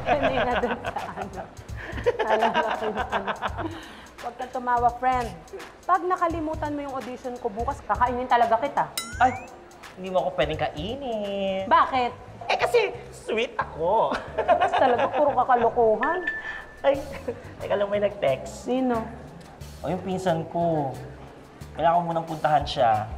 Kanina doon sa ano. Alala ko yung ano. Huwag kang tumawa, friend. Pag nakalimutan mo yung audition ko bukas, kakainin talaga kita. Ay, hindi mo ako pwedeng kainin. Bakit? Eh kasi sweet ako. Mas talaga puro kakalokohan. Ay, teka lang may nag-text. Sino? O yung pinsan ko. Kailangan ko munang puntahan siya.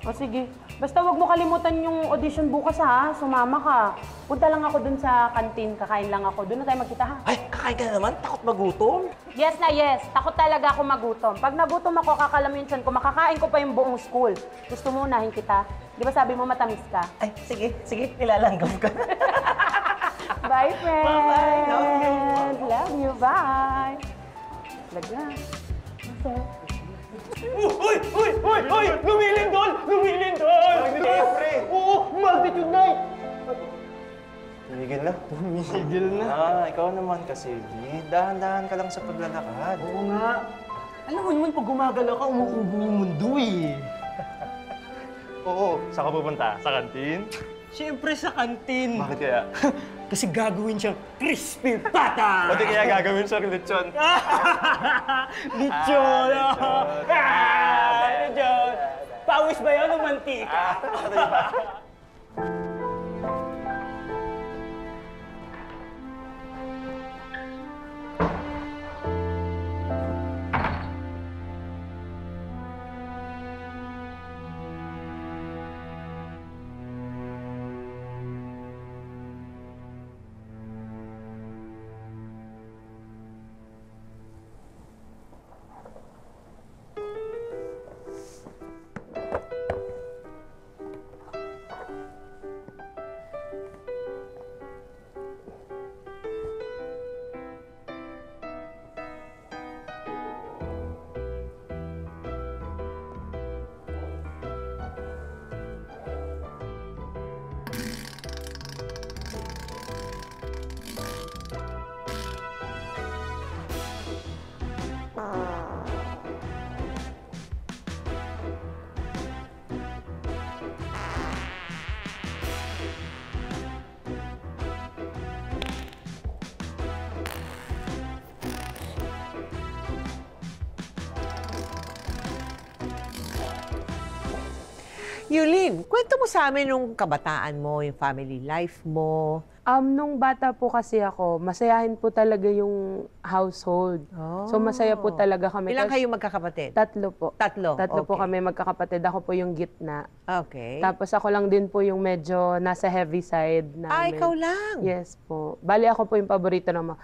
O sige. Basta wag mo kalimutan yung audition bukas ha. Sumama ka. Punta lang ako dun sa kantin. Kakain lang ako. Doon na tayo magkita ha. Ay, kakain ka na naman? Takot magutom? Yes na yes. Takot talaga ako magutom. Pag nagutom ako, kakalamin ko, makakain ko pa yung buong school. Gusto mo unahin kita? Di ba sabi mo matamis ka? Ay, sige, sige. Nilalanggam ka. Bye, friend. Bye-bye. Love you. Love you. Bye. Laga. Masaya. Uy! Uy! Uy! Uy! Lumilindol! Lumilindol! Siyempre! Oo! Multitude night! Tumigil na. Tumigil na. Ikaw naman kasi, dahan-dahan ka lang sa paglalakad. Oo nga. Alam mo naman, pag gumagalaw ka, umuubo yung mundo eh. Oo, saan ka pupunta? Sa kantin? Siyempre sa kantin. Bakit kaya? Kasi gagawin siyang crispy pata! Pati kaya gagawin sa lechon. Lechon! Lechon! Pawis ba yun o mantika? Yulin, kwento mo sa amin nung kabataan mo, yung family life mo. Nung bata po kasi ako, masayahin po talaga yung household. So masaya po talaga kami. Ilang kayo magkakapatid? Tatlo po. Tatlo? Tatlo po Okay. kami magkakapatid. Ako po yung gitna. Okay. Tapos ako lang din po yung medyo nasa heavy side namin. Ikaw lang? Yes po. Bali ako po yung paborito ng mga...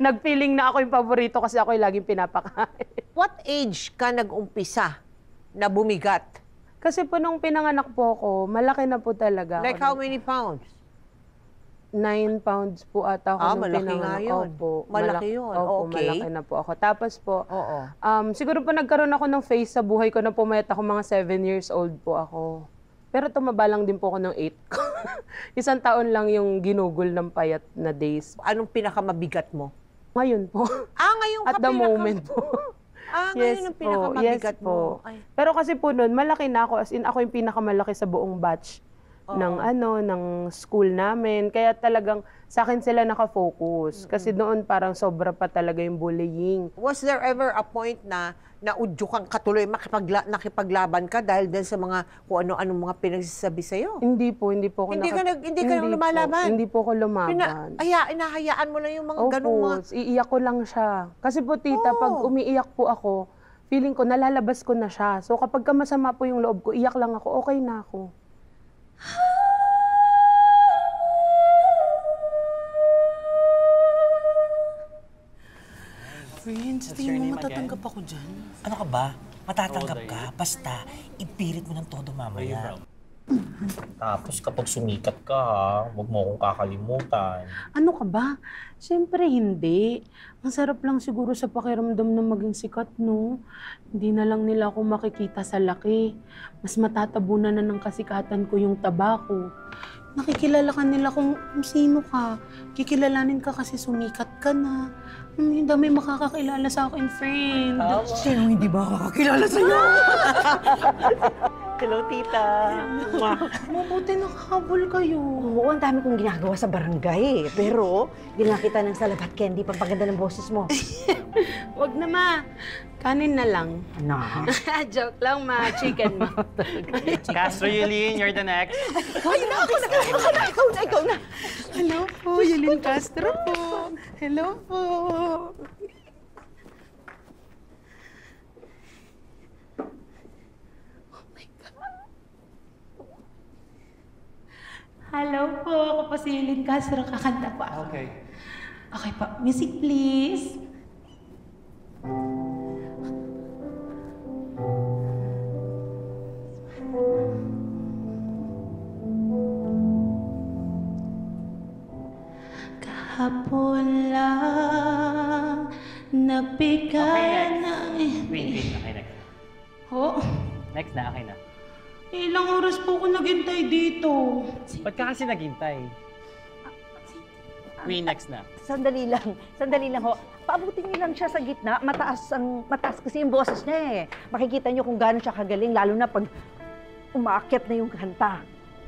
Nag-feeling na ako yung paborito kasi ako yung laging pinapakain. What age ka nag-umpisa na bumigat? Kasi po nung pinanganak po ako, malaki na po talaga. Like how many pounds? 9 pounds po ata ako nung malaki pinanganak. nga yun. Opo, Malaki yun. Opo, Okay. malaki na po ako. Tapos po, Oo. siguro po nagkaroon ako ng phase sa buhay ko na pumayat ako, mga 7 years old po ako. Pero tumaba lang din po ako ng 8 ko. Isang taon lang yung ginugol ng payat na days. Anong pinakamabigat mo? Ngayon po. Ngayon At the moment po. Ngayon ang pinakamabigat yes po. mo. Ay. Pero kasi po noon, malaki na ako. As in, ako yung pinakamalaki sa buong batch ng school namin. Kaya talagang sa akin sila nakafocus. Kasi noon parang sobra pa talaga yung bullying. Was there ever a point na naudyo kang katuloy nakipaglaban ka dahil din sa mga kung ano-ano mga pinagsasabi sa'yo? Hindi po ako Hindi ka lumalaban? Hindi po ako lumaban. Inahayaan mo lang yung mga Opo, ganung mga... iiyak ko lang siya. Kasi po tita, pag umiiyak po ako, feeling ko nalalabas ko na siya. So kapag ka masama po yung loob ko, iyak lang ako, okay na ako. Prince, tingin mo matatanggap ako dyan? Ano ka ba? Matatanggap ka. Basta, ipirit mo ng todo mamaya. Tapos kapag sumikat ka ha, huwag mo akong kakalimutan. Ano ka ba? Siyempre hindi. Masarap lang siguro sa pakiramdam na maging sikat, no? Hindi na lang nila ako makikita sa laki. Mas matatabunan na ng kasikatan ko yung tabako. Nakikilala ka nila kung sino ka. Kikilalanin ka kasi sumikat ka na. Hindi dami makakakilala sa akin, friend. Sino hindi ba makakilala sa'yo? Hello, tita. Mabuti nakahabol kayo. Oo, ang dami kong ginagawa sa barangay. Pero, dinala kita ng salabat candy pampaganda ng boses mo. Wag na, ma. Kanin na lang. Ano? Joke lang, ma. Chicken, ma. Castro Yulin, you're the next. Ay, ikaw na. Hello po, Yulin Castro po. Hello po. Hello po, ako po si Yulin Castro. Kakanta po ako. Okay. Okay po, music please. Kahapon lang nabigyan ng... Wait. Okay, next. Ho? Next na, okay na. Ilang oras po ako naghintay dito. Ba't ka kasi naghintay? Queen, next na. Sandali lang ho. Paabutin niyo lang siya sa gitna. Mataas kasi yung boses niya eh. Makikita niyo kung gaano siya kagaling, lalo na pag umaakyat na yung kanta.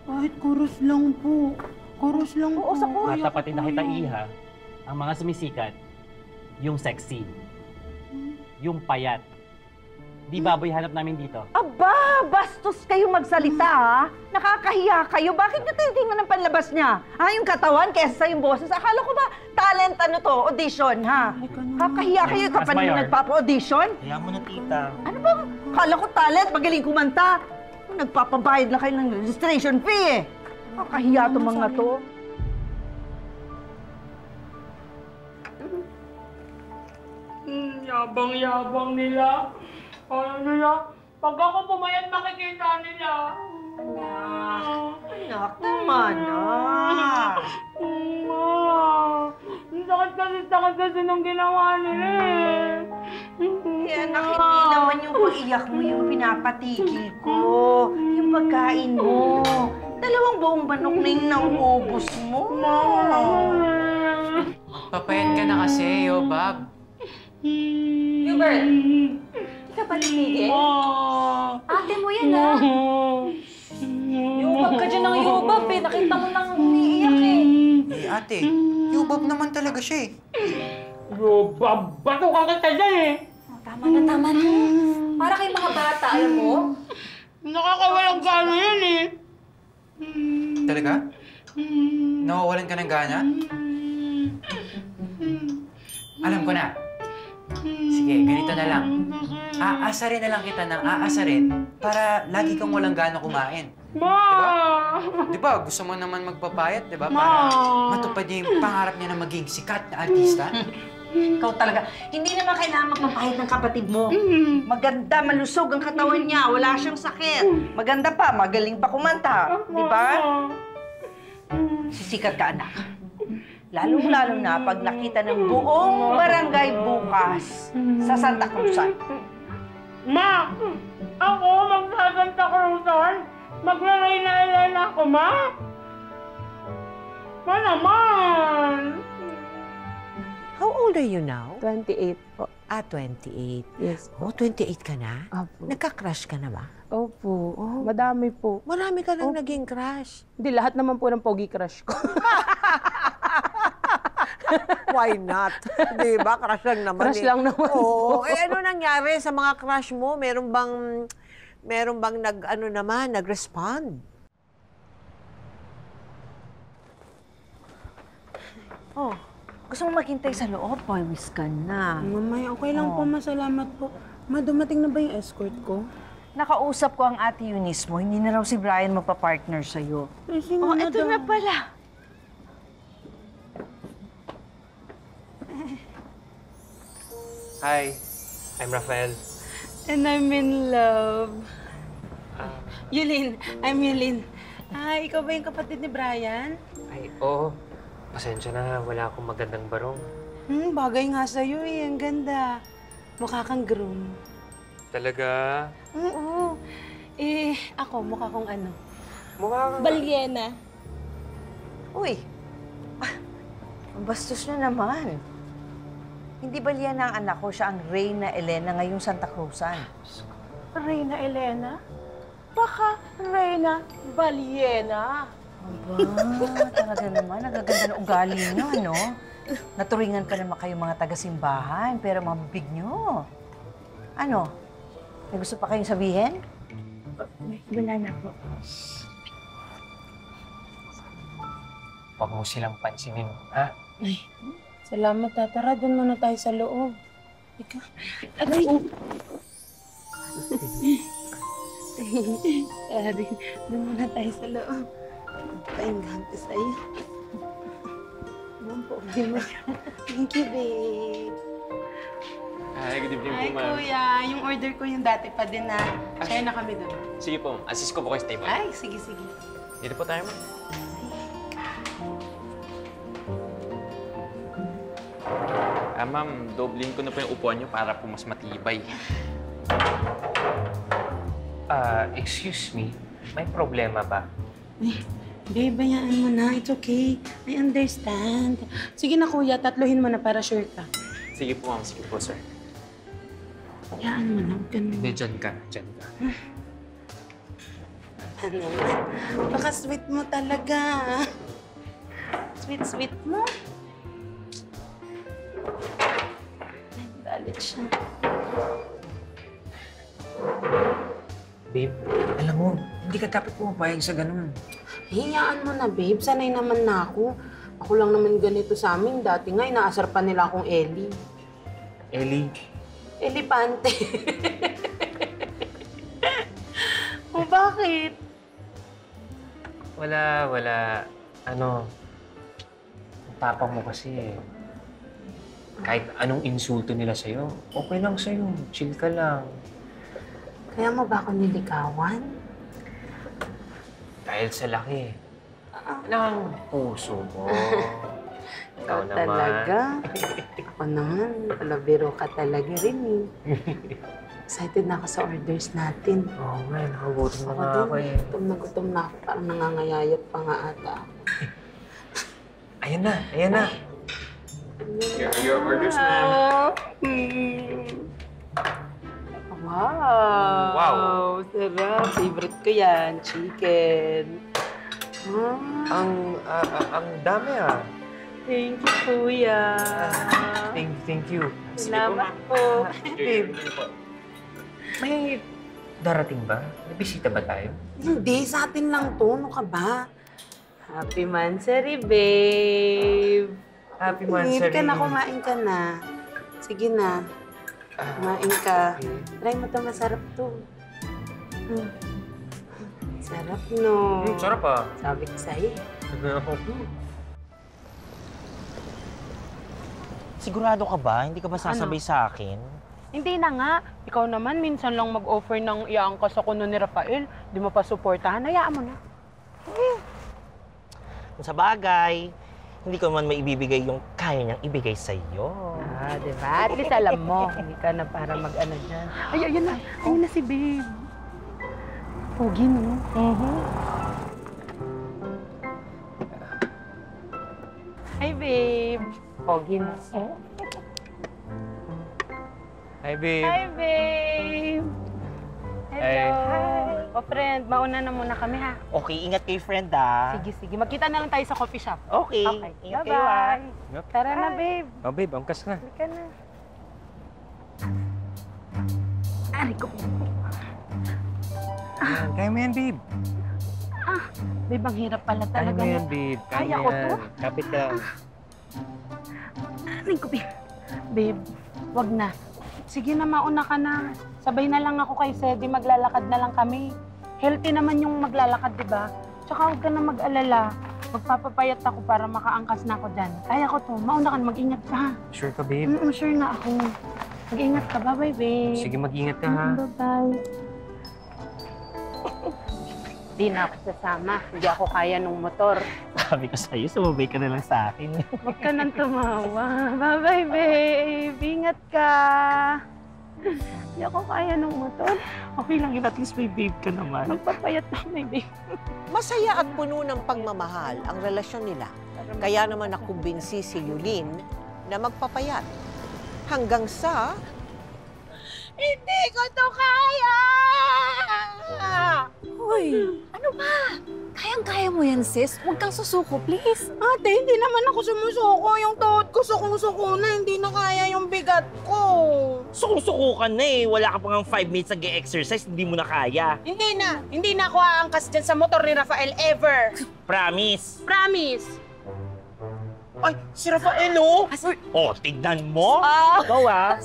Kahit chorus lang po. Chorus lang po. Oo, sa chorus. Matapatin na kita, Iha. Ang mga sumisikat, yung sexy, yung payat. Di baboy hanap namin dito. Aba, bastos kayo magsalita ha. Nakakahiya kayo. Bakit niyo tinitingnan ng panlabas niya? Ha, yung katawan kesa yung boses. Akala ko ba talent audition ha? Kakahiya kayo As kapag mayor. nagpapa-audition? Kaya mo na, tita. Ano bang, akala ko talent, magaling kumanta. Nagpapabayad lang kayo ng registration fee eh. Kakahiya itong mga to. Yabang-yabang nila. Ano nila? Pag ako pumayat, makikita nila. Anak naman ah. Sakit kasi nung ginawa nila eh. Kaya hindi naman yung pag-iyak mo yung pinapatigil ko. Yung pagkain mo. 2 buong manok na yung nauubos mo. Papayat ka na kasi, Bob. Hubert! Hindi ka ba tumigil? Ate mo yan, ha? Yubab ka dyan ng yubab, eh. Nakita mo nang umiiyak, eh. Eh, ate, Bob naman talaga siya eh. Yubab! Bato ka kita dyan eh! Tama na. Para kayong mga bata, alam mo? Nakakawalang gano yan eh! Talaga? Nawawalan ka ng gana? Alam ko na. Sige, ganito na lang. Aasarin na lang kita ng aasarin para lagi kang walang gana kumain. Ma! Diba? Gusto mo naman magpapayat, diba? Para matupad niya yung pangarap niya na maging sikat na artista. Ikaw talaga. Hindi naman kailangan magpapahit ng kapatid mo. Maganda, malusog ang katawan niya. Wala siyang sakit. Maganda pa, magaling pa kumanta. Di ba? Sisikat ka, anak. Lalong-lalo na pag nakita ng buong barangay bukas sa Santa Cruzan. Ma! Ako magsasanta Cruzan? Maglalay na Elena ako, ma? Ma naman! How old are you now? 28 po. 28. Yes. Oh, 28 ka na? Opo. Nagka-crush ka na ba? Opo. Madami po. Marami ka nang naging crush. Hindi, lahat naman po ng pogi crush ko. Why not? Di ba? Crush lang naman Crush lang naman Oo. po. Eh, ano nangyari sa mga crush mo? Meron bang nag-respond? Oh, gusto mo maghintay sa loob? Pawis ka na. Mamaya, okay lang po. Masalamat po. Ma, dumating na ba yung escort ko? Nakausap ko ang ate Eunice mo. Hindi na raw si Brian magpa-partner sa'yo. Oh, Eto na pala. Hi, I'm Rafael. And I'm in love. Yulin, I'm Yulin. Ikaw ba yung kapatid ni Brian? Ay, oo. Pasensya na, wala akong magandang barong. Bagay nga sa'yo eh. Ang ganda. Mukha kang groom. Talaga? Oo. Ako, mukha kong ano? Mukha kang... Balyena. Uy, ang bastos na naman. Hindi ba liyan ang anak ko? Siya ang Reyna Elena ngayong Santa Cruzan. Reyna Elena? Baka Reyna Baliena. Aba, talaga naman. Nagaganda ng ugali niyo, ano? Naturingan pa naman kayo mga taga-simbahan, pero mabig niyo. Ano? May gusto pa kayong sabihin? Wala na po. Huwag mo silang pansinin, ha? Ay, salamat, Tara. Doon muna tayo sa loob. Ikaw. Aray! Sorry. Doon muna tayo sa loob. Painggan ko sa'yo. Doon po. Thank you, babe. Hi, good evening Hi, po, ma'am. kuya. Yung order ko yung dati pa din na. Share na kami doon. Sige po, assist ko po kayo sa table. Ay, sige, sige. Dito po tayo, ma'am. Ma'am, dobling ko na po yung upuan niyo para po mas matibay. Excuse me, may problema ba? Ay, babe, bayaan mo na. It's okay. I understand. Sige na, kuya. Tatluhin mo na para sure ka. Sige po, ma'am. Sige po, sir. Bayaan mo na. Huwag ka na. Hindi, dyan ka. Dyan ka. Ano? Baka sweet mo talaga. Sweet mo. Ay, galit siya. Babe, alam mo, hindi ka dapat pumapayag sa ganun. Hiyaan mo na, babe. Sanay naman na ako. Ako lang naman ganito sa amin. Dati nga, inaasar pa nila akong Ellie. Ellie, Elipante. O bakit? wala. Ano, ang tapang mo kasi eh. Kahit anong insulto nila sa'yo, okay lang sa'yo. Chill ka lang. Kaya mo ba ako niligawan? Dahil sa laki ng puso mo. Ikaw naman. Talaga? Ako naman, palabiro ka talaga rin eh. Excited na ako sa orders natin. Oo nga, nakagutom na Ako nga din, ako eh. gutom na ako. Parang nangangayayat pa nga ata. Ayan na. Here are your orders, ma'am. Wow! Sarap. Favorite ko yan. Chicken. Ang dami ah. Thank you, kuya. Thank you. Salamat po. Babe, may darating ba? May bisita ba tayo? Hindi, sa atin lang to. Ano ka ba? Happy Mansary, babe. Happy Kumain Mansary. ka na, kumain ka na. Sige na. Kumain ka. Try mo to, masarap to. Sarap, no? Sarap ah. Sabi ko sa'yo. Sigurado ka ba? Hindi ka ba sasabay sa akin? Hindi na nga. Ikaw naman, minsan lang mag-offer ng iangkas ako nun ni Rafael. Di mo pa suportahan. Hayaan mo na. Sa bagay, hindi ko man maibibigay yung kaya niyang ibigay sa'yo. Diba? At least alam mo. Hindi ka na para mag-ano dyan. Ay, ayun na. Ayun na si babe. Pogi, no? Hi, babe. Pogi mo. Hi, babe. Hi, babe. Hello. Hi. O, friend, mauna na muna kami, ha? Okay, ingat kay friend ah. Sige. Magkita na lang tayo sa coffee shop. Okay. Okay. Ingat kayo ah. Bye-bye. Tara na, babe. Oh, babe, angkas na. Halika na. Aray ko. Kaya mo yan, babe. Babe, ang hirap pala Kaya talaga. mo yan, babe. Kaya ko to. Kapit ka. Aray ko, babe. Babe, wag na. Sige na, mauna ka na. Sabay na lang ako kay Sedi, maglalakad na lang kami. Healthy naman yung maglalakad, di ba? Tsaka huwag ka na mag-alala. Magpapapayat ako para makaangkas na ako dyan. Kaya ko to. Mauna ka na, mag-ingat ka, ha? Sure ka, babe? Sure na ako. Mag-ingat ka. Bye-bye, babe. Sige, mag-ingat ka, ha? Bye-bye. Di na ako sasama. Hindi ako kaya nung motor. Sabi ko sa'yo, sumabay ka na lang sa akin. Huwag ka nang tumawa. Bye-bye, babe. Ingat ka. Hindi ako kaya nung motor. Okay lang yun, at least may babe ka naman. Magpapayat na, may babe. Masaya at puno ng pagmamahal ang relasyon nila. Kaya naman nakumbinsi si Yulin na magpapayat. Hanggang sa... Hindi ko to kaya! Kayang-kaya mo yan, sis. Huwag kang susuko, please. Ate, hindi naman ako sumusuko. Yung tuhod ko sukong-suko na. Hindi na kaya yung bigat ko. Suko-suko ka na eh. Wala ka pa nga 5 minutes nag-exercise, hindi mo na kaya. Hindi na. Hindi na ako aangkas dyan sa motor ni Rafael ever. Promise. Promise. Ay, si Rafael, oh! Oh, tignan mo! Ikaw, ah!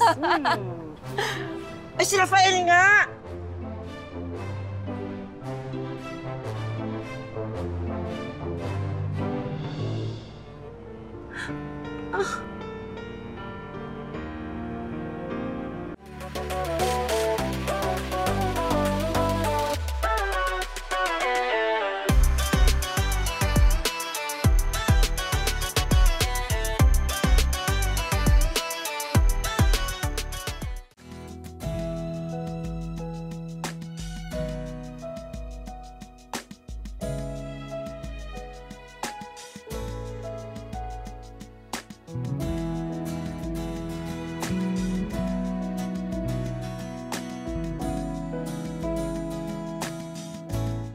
Ay, si Rafael nga!